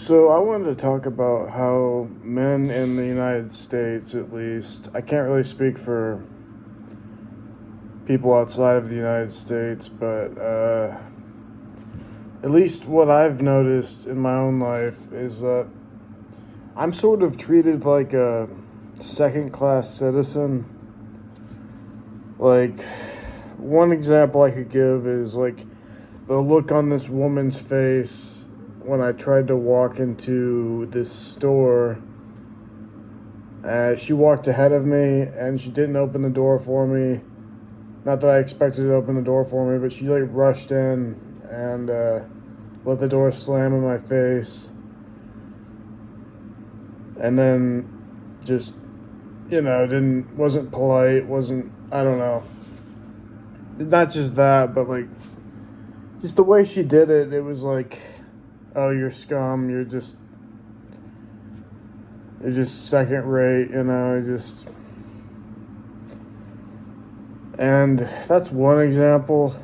So I wanted to talk about how men in the United States, at least, I can't really speak for people outside of the United States, but at least what I've noticed in my own life is that I'm sort of treated like a second class citizen. Like, one example I could give is like the look on this woman's face when I tried to walk into this store. She walked ahead of me and she didn't open the door for me. Not that I expected her to open the door for me, but she like rushed in and let the door slam in my face. And then just, wasn't polite, I don't know. Not just that, but like, just the way she did it, it was like, oh, you're scum, you're just second rate, and that's one example.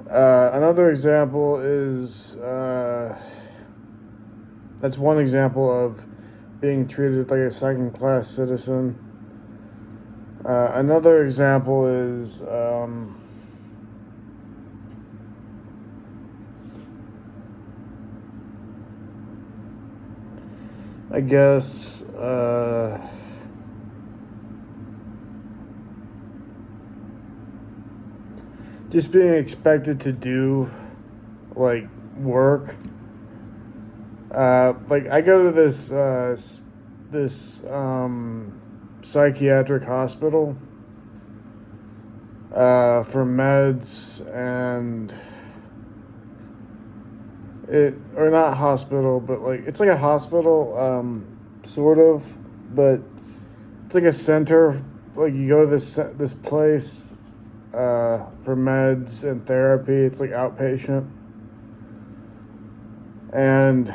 Another example is, that's one example of being treated like a second class citizen. Another example is, I guess, just being expected to do, like, work. Like, I go to this psychiatric hospital, for meds and or not hospital, but like it's like a hospital, sort of, but it's like a center. Like you go to this place, for meds and therapy. It's like outpatient, and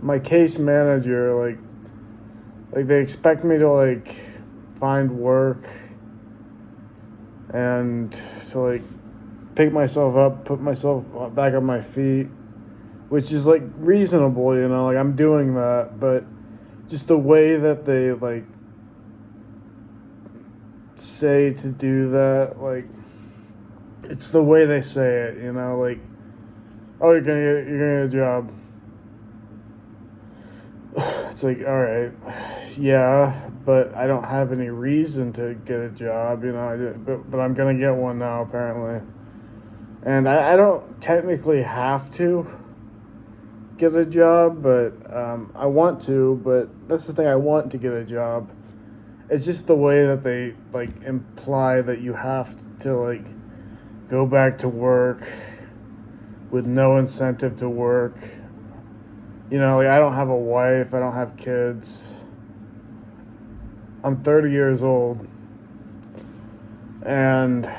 my case manager like they expect me to like find work and to like pick myself up, put myself back on my feet, which is like reasonable, like I'm doing that, but just the way that they like say to do that, like it's the way they say it, like, oh, you're gonna get a job. It's like, all right, yeah, but I don't have any reason to get a job, but I'm gonna get one now apparently, and I don't technically have to get a job, but I want to. But that's the thing, I want to get a job. It's just the way that they like imply that you have to like go back to work with no incentive to work. Like I don't have a wife, I don't have kids. I'm 30 years old, and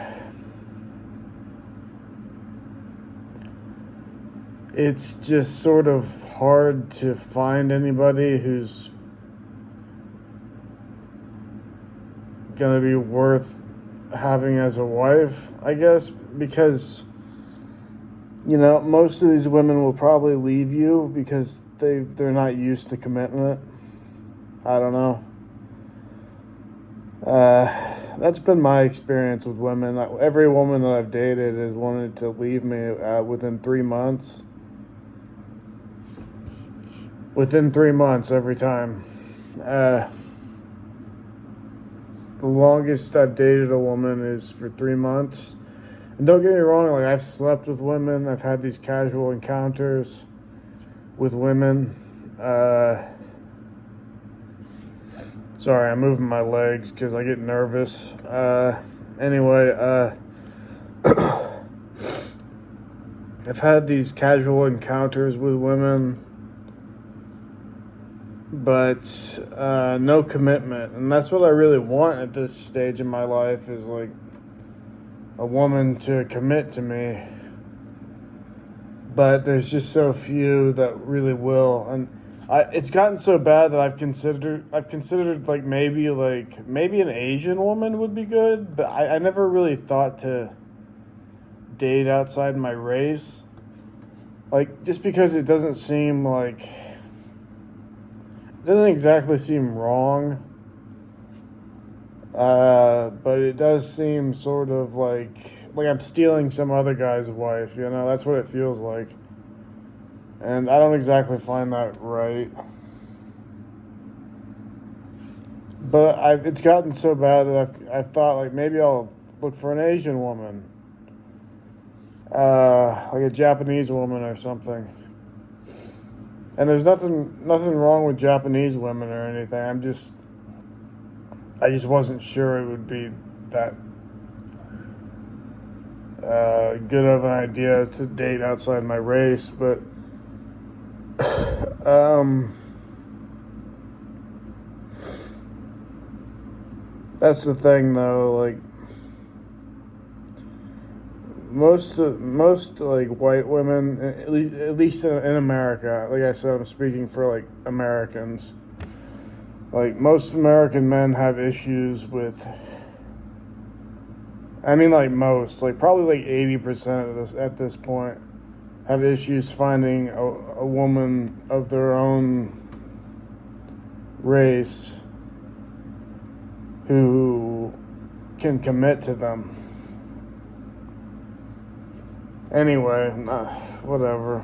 it's just sort of hard to find anybody who's gonna be worth having as a wife, I guess, because most of these women will probably leave you because they're not used to commitment. I don't know. That's been my experience with women. Every woman that I've dated has wanted to leave me within 3 months. Within 3 months every time. The longest I've dated a woman is for 3 months. And don't get me wrong, like I've slept with women, I've had these casual encounters with women. Sorry, I'm moving my legs because I get nervous. Anyway, I've had these casual encounters with women, but no commitment. And that's what I really want at this stage in my life, is like a woman to commit to me. But there's just so few that really will. And it's gotten so bad that I've considered like maybe an Asian woman would be good, but I never really thought to date outside my race. Like, just because it doesn't seem like, it doesn't exactly seem wrong, but it does seem sort of like I'm stealing some other guy's wife, you know? That's what it feels like. And I don't exactly find that right. But it's gotten so bad that I've thought, like, maybe I'll look for an Asian woman, like a Japanese woman or something. And there's nothing wrong with Japanese women or anything. I just wasn't sure it would be that good of an idea to date outside my race, but that's the thing, though. Like, most like white women, at least in America. Like I said, I'm speaking for like Americans. Like, most American men have issues with. I mean, like probably like 80% of this at this point have issues finding a woman of their own race who can commit to them. Anyway, whatever.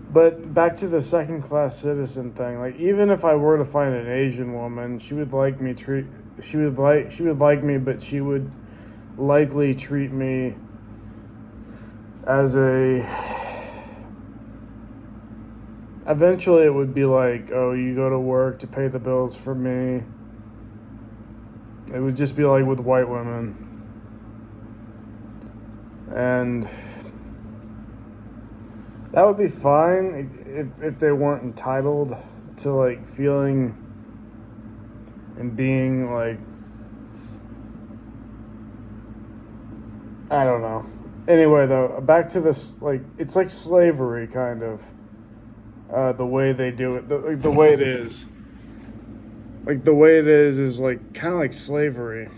But back to the second class citizen thing. Like, even if I were to find an Asian woman, she would like me, but she would likely treat me as eventually it would be like, oh, you go to work to pay the bills for me. It would just be like with white women. And that would be fine if they weren't entitled to, like, feeling and being, like, I don't know. Anyway, though, back to this, like, it's like slavery, kind of. The way they do it, the way it is. Like, the way it is like, kind of like slavery.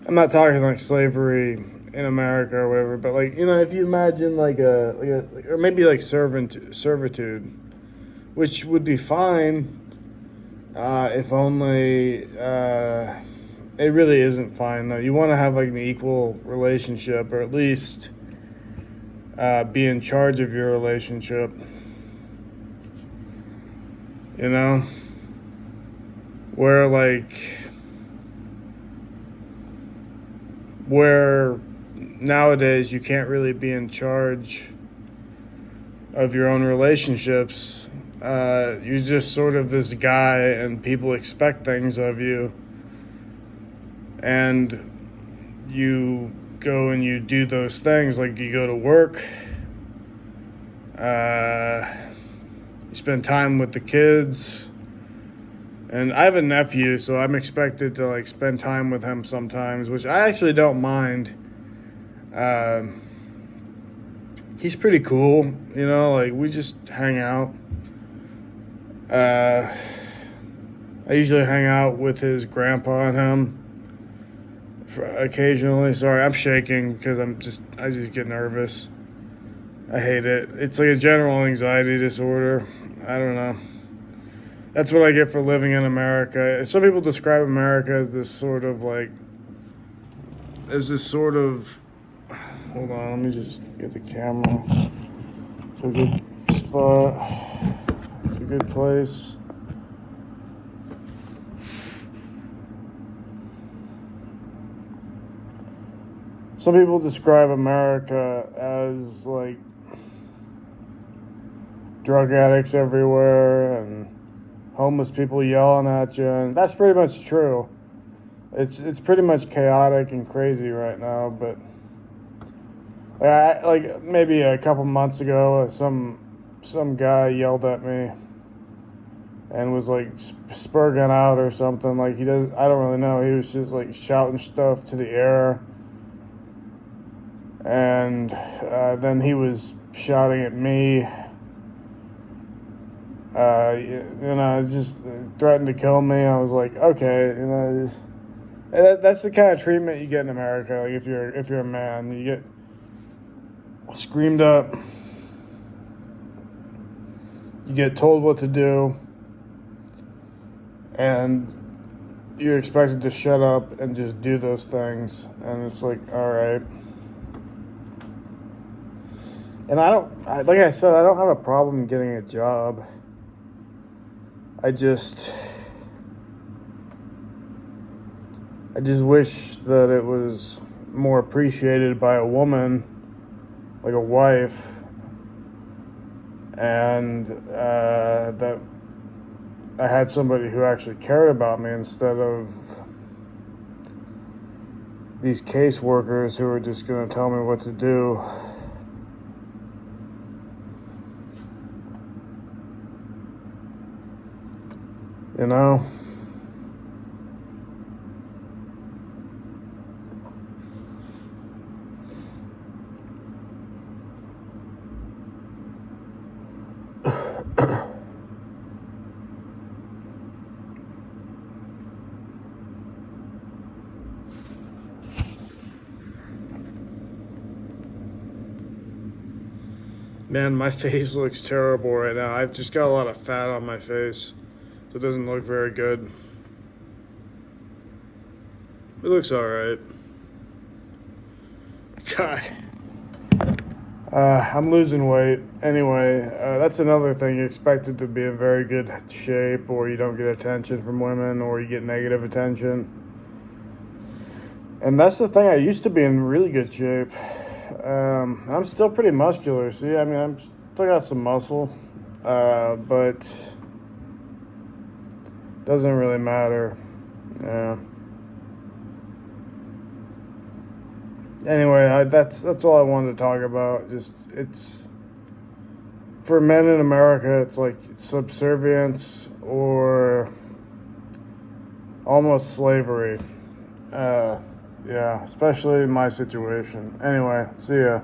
I'm not talking like slavery in America or whatever, but, like, you know, if you imagine like or maybe like servitude, which would be fine, if only it really isn't fine, though. You want to have like an equal relationship, or at least be in charge of your relationship. You know, where nowadays you can't really be in charge of your own relationships. You're just sort of this guy, and people expect things of you, and you go and you do those things. Like, you go to work, you spend time with the kids. And I have a nephew, so I'm expected to, like, spend time with him sometimes, which I actually don't mind. He's pretty cool, you know, like, we just hang out. I usually hang out with his grandpa and him occasionally. Sorry, I'm shaking because I just get nervous. I hate it. It's like a general anxiety disorder. I don't know. That's what I get for living in America. Some people describe America as this sort of, hold on, let me just get the camera. It's a good spot. It's a good place. Some people describe America as, like, drug addicts everywhere and homeless people yelling at you, and that's pretty much true. It's pretty much chaotic and crazy right now, but like maybe a couple months ago, some guy yelled at me and was like spurging out or something. Like, I don't really know. He was just like shouting stuff to the air, And then he was shouting at me. Just threatened to kill me. I was like, okay, that's the kind of treatment you get in America. Like if you're a man, you get screamed up, you get told what to do, and you're expected to shut up and just do those things. And it's like, all right. And like I said, I don't have a problem getting a job. I just wish that it was more appreciated by a woman, like a wife, and that I had somebody who actually cared about me instead of these caseworkers who are just going to tell me what to do. You know? Man, my face looks terrible right now. I've just got a lot of fat on my face, so it doesn't look very good. It looks alright. God. I'm losing weight. Anyway, that's another thing. You're expected to be in very good shape, or you don't get attention from women, or you get negative attention. And that's the thing. I used to be in really good shape. I'm still pretty muscular. See, I mean, I'm still got some muscle, but doesn't really matter. Yeah. Anyway, that's all I wanted to talk about. Just it's for men in America, it's like subservience or almost slavery. Yeah, especially in my situation. Anyway, see ya.